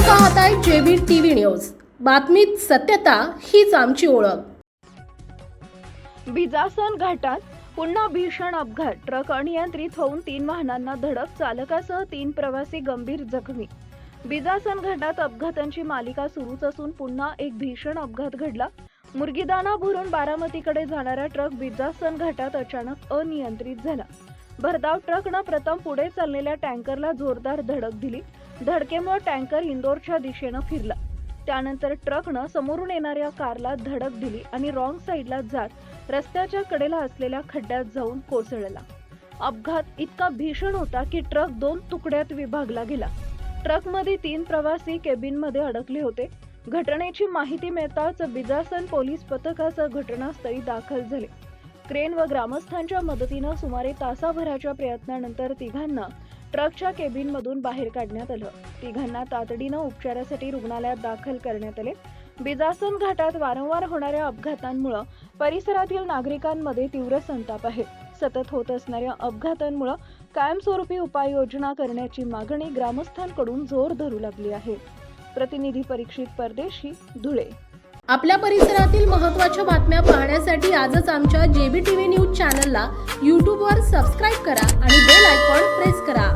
पाहताय JB TV news. बातमीत सत्यता हीच आमची ओळख। बिजासन घाटात पुन्हा भीषण अपघात। ट्रक अनियंत्रित होऊन 3 वाहनांना धडक, चालकासह 3 प्रवासी गंभीर जखमी। बिजासन घाटात अपघातांची मालिका सुरूच असून पुन्हा एक भीषण अपघात घडला। मुरगीदाना भरून बारामतीकडे जाणारा ट्रक बिजासन घाटात अचानक अनियंत्रित झाला। भरधाव ट्रकनं प्रथम पुढे चाललेल्या टँकरला जोरदार धडक दिली। धडकेमुळे टँकर इंदोरच्या दिशेनं फिरला। त्यानंतर ट्रकनं समोरून येणाऱ्या कारला धडक दिली आणि रॉंग साईडला जात रस्त्याच्या कडेला असलेल्या खड्ड्यात जाऊन कोसळला। अपघात इतका भीषण होता की ट्रक 2 तुकड्यात विभागला गेला। ट्रकमध्ये 3 प्रवासी केबिनमध्ये अडकले होते। घटनेची माहिती मिळताच बिजासन पोलीस पथकासह घटनास्थळी दाखल झाले। क्रेन व ग्रामस्थांच्या मदतीनं सुमारे तासाभराच्या प्रयत्नानंतर तिघांना ट्रकच्या केबिनमधून बाहेर काढण्यात आलं। तिघांना तातडीनं उपचारासाठी रुग्णालयात दाखल करण्यात आले। बिजासन घाटात वारंवार होणाऱ्या अपघातांमुळे परिसरातील नागरिकांमध्ये तीव्र संताप आहे। सतत होत असणाऱ्या अपघातांमुळे कायमस्वरूपी उपाययोजना करण्याची मागणी ग्रामस्थांकडून जोर धरू लागली आहे। प्रतिनिधी परीक्षित परदेशी, धुळे। आपल्या परिसरातील महत्त्वाच्या बातम्या पाहण्यासाठी आजच आमच्या जेबी टीव्ही न्यूज चॅनलला YouTube वर सबस्क्राइब करा आणि बेल आयकॉन प्रेस करा।